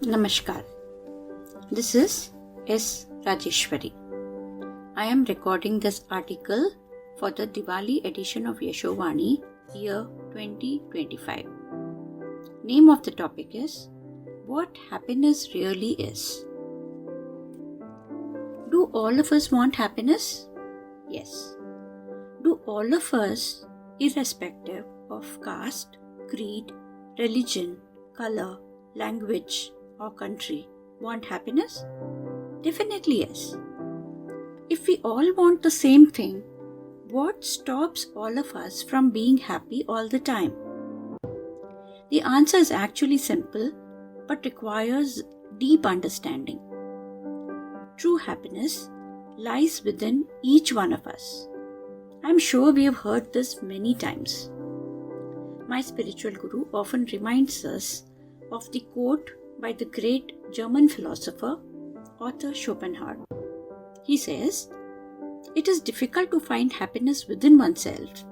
Namaskar. This is S. Rajeshwari. I am recording this article for the Diwali edition of Yashovani, year 2025. Name of the topic is What Happiness Really Is. Do all of us want happiness? Yes. Do all of us, irrespective of caste, creed, religion, color, language, or country, want happiness? Definitely yes. If we all want the same thing, what stops all of us from being happy all the time? The answer is actually simple but requires deep understanding. True happiness lies within each one of us. I'm sure we have heard this many times. My spiritual guru often reminds us of the quote by the great German philosopher, author Schopenhauer. He says, "It is difficult to find happiness within oneself,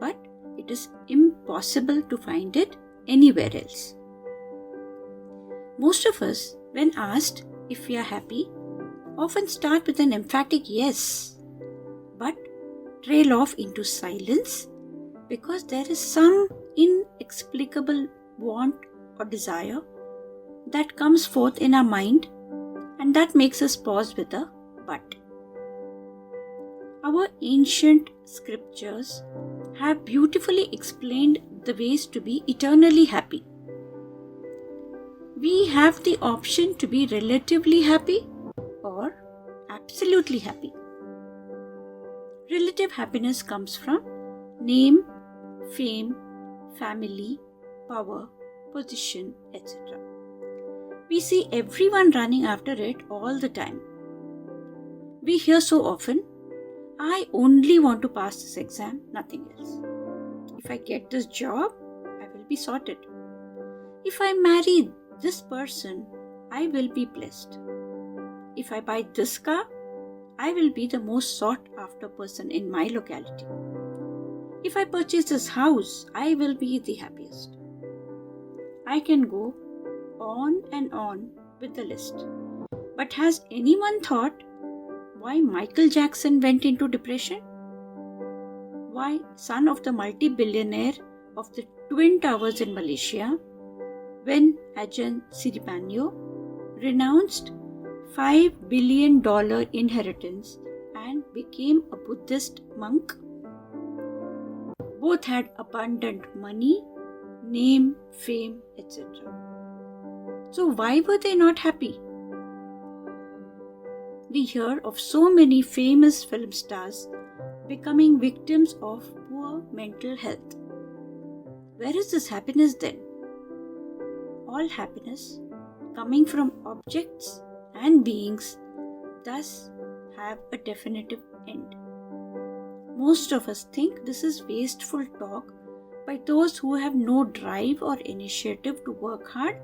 but it is impossible to find it anywhere else." Most of us, when asked if we are happy, often start with an emphatic yes, but trail off into silence because there is some inexplicable want or desire that comes forth in our mind, and that makes us pause with a but. Our ancient scriptures have beautifully explained the ways to be eternally happy. We have the option to be relatively happy or absolutely happy. Relative happiness comes from name, fame, family, power, position, etc. We see everyone running after it all the time. We hear so often, "I only want to pass this exam, nothing else. If I get this job, I will be sorted. If I marry this person, I will be blessed. If I buy this car, I will be the most sought after person in my locality. If I purchase this house, I will be the happiest." I can go on and on with the list. But has anyone thought why Michael Jackson went into depression? Why son of the multi-billionaire of the Twin Towers in Malaysia, when Ajahn Siripanyo renounced $5 billion inheritance and became a Buddhist monk? Both had abundant money, name, fame, etc. So why were they not happy? We hear of so many famous film stars becoming victims of poor mental health. Where is this happiness then? All happiness coming from objects and beings thus have a definitive end. Most of us think this is wasteful talk by those who have no drive or initiative to work hard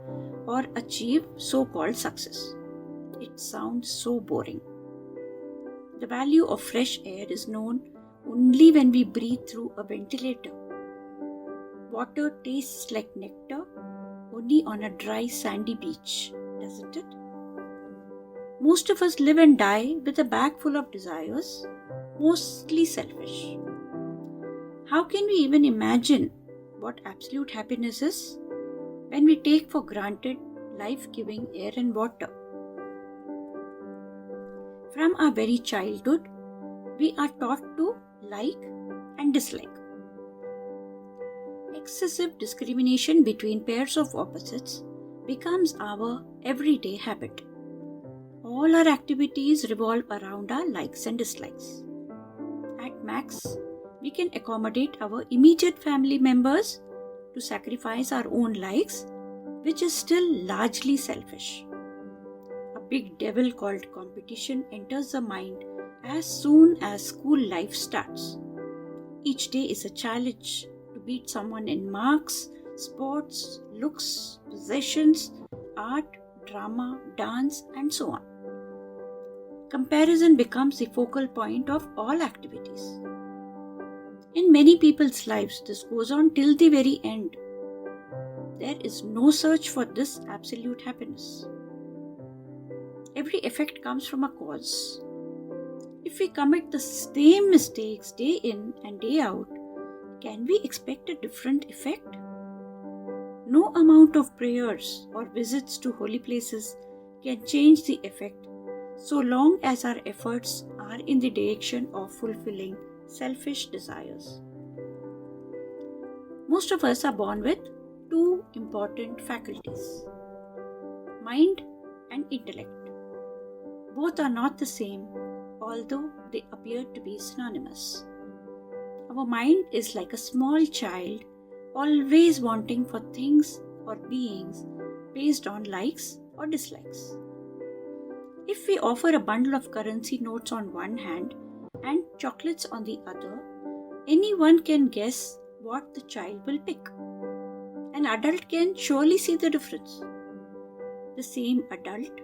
or achieve so-called success. It sounds so boring. The value of fresh air is known only when we breathe through a ventilator. Water tastes like nectar only on a dry sandy beach, doesn't it? Most of us live and die with a bag full of desires, mostly selfish. How can we even imagine what absolute happiness is when we take for granted life-giving air and water? From our very childhood, we are taught to like and dislike. Excessive discrimination between pairs of opposites becomes our everyday habit. All our activities revolve around our likes and dislikes. At max, we can accommodate our immediate family members to sacrifice our own likes, which is still largely selfish. A big devil called competition enters the mind as soon as school life starts. Each day is a challenge to beat someone in marks, sports, looks, possessions, art, drama, dance, and so on. Comparison becomes the focal point of all activities. In many people's lives, this goes on till the very end. there is no search for this absolute happiness. Every effect comes from a cause. If we commit the same mistakes day in and day out, can we expect a different effect? No amount of prayers or visits to holy places can change the effect so long as our efforts are in the direction of fulfilling selfish desires. Most of us are born with two important faculties, mind and intellect. Both are not the same, although they appear to be synonymous. Our mind is like a small child, always wanting for things or beings based on likes or dislikes. If we offer a bundle of currency notes on one hand and chocolates on the other, anyone can guess what the child will pick. An adult can surely see the difference. The same adult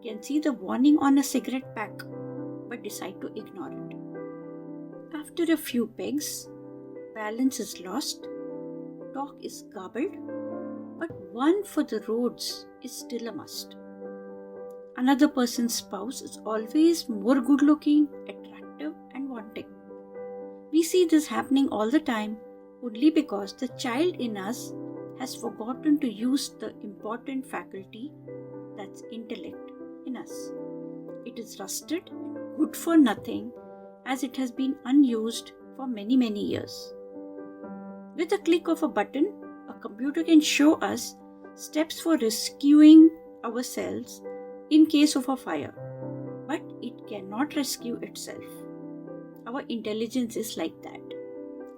can see the warning on a cigarette pack but decide to ignore it. After a few pegs, balance is lost, talk is garbled, but one for the roads is still a must. Another person's spouse is always more good looking, attractive, and wanting. We see this happening all the time only because the child in us has forgotten to use the important faculty, that's intellect, in us. It is rusted and good for nothing as it has been unused for many years. With a click of a button, a computer can show us steps for rescuing ourselves in case of a fire, but it cannot rescue itself. Our intelligence is like that.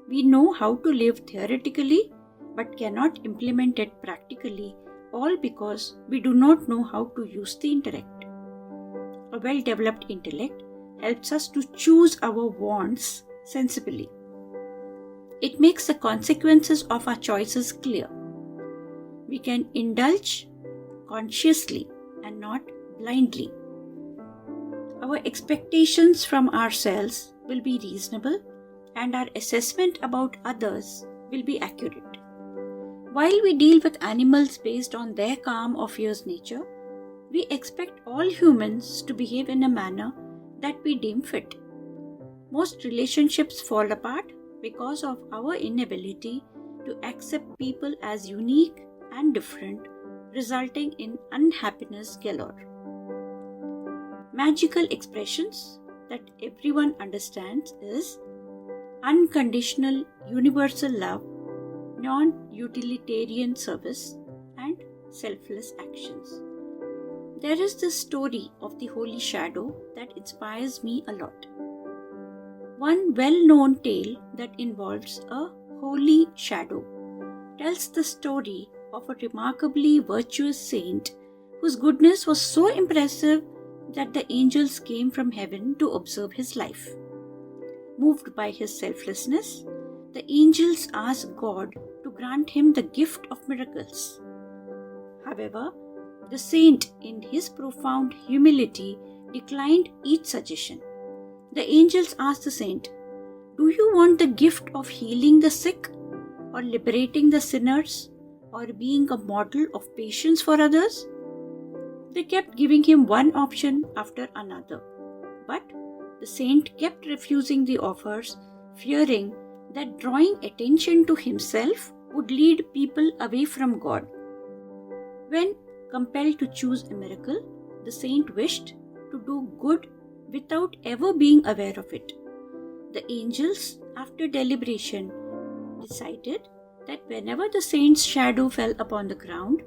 We know how to live theoretically but cannot implement it practically, all because we do not know how to use the intellect. A well-developed intellect helps us to choose our wants sensibly. It makes the consequences of our choices clear. We can indulge consciously and not blindly. Our expectations from ourselves will be reasonable and our assessment about others will be accurate. While we deal with animals based on their calm or fierce nature, we expect all humans to behave in a manner that we deem fit. Most relationships fall apart because of our inability to accept people as unique and different, resulting in unhappiness galore. Magical expressions that everyone understands is unconditional universal love, non-utilitarian service, and selfless actions. There is this story of the Holy Shadow that inspires me a lot. One well-known tale that involves a holy shadow tells the story of a remarkably virtuous saint whose goodness was so impressive that the angels came from heaven to observe his life. Moved by his selflessness, the angels asked God to grant him the gift of miracles. However, the saint, in his profound humility, declined each suggestion. The angels asked the saint, "Do you want the gift of healing the sick, or liberating the sinners, or being a model of patience for others?" They kept giving him one option after another, but the saint kept refusing the offers, fearing that drawing attention to himself would lead people away from God. When compelled to choose a miracle, the saint wished to do good without ever being aware of it. The angels, after deliberation, decided that whenever the saint's shadow fell upon the ground,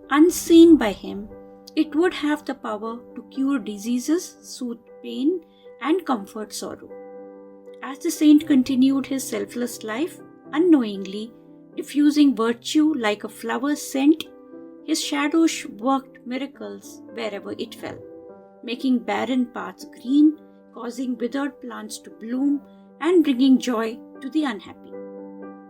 unseen by him, it would have the power to cure diseases, soothe pain, and comfort sorrow. As the saint continued his selfless life, unknowingly diffusing virtue like a flower scent, his shadow worked miracles wherever it fell, making barren paths green, causing withered plants to bloom, and bringing joy to the unhappy.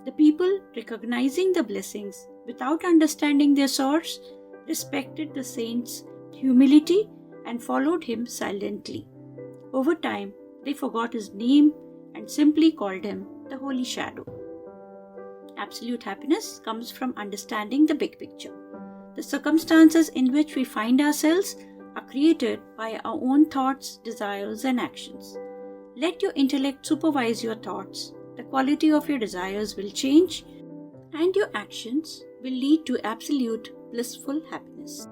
The people, recognizing the blessings without understanding their source, respected the saint's humility and followed him silently. Over time, they forgot his name and simply called him the Holy Shadow. Absolute happiness comes from understanding the big picture. The circumstances in which we find ourselves are created by our own thoughts, desires, and actions. Let your intellect supervise your thoughts. The quality of your desires will change, and your actions will lead to absolute blissful happiness.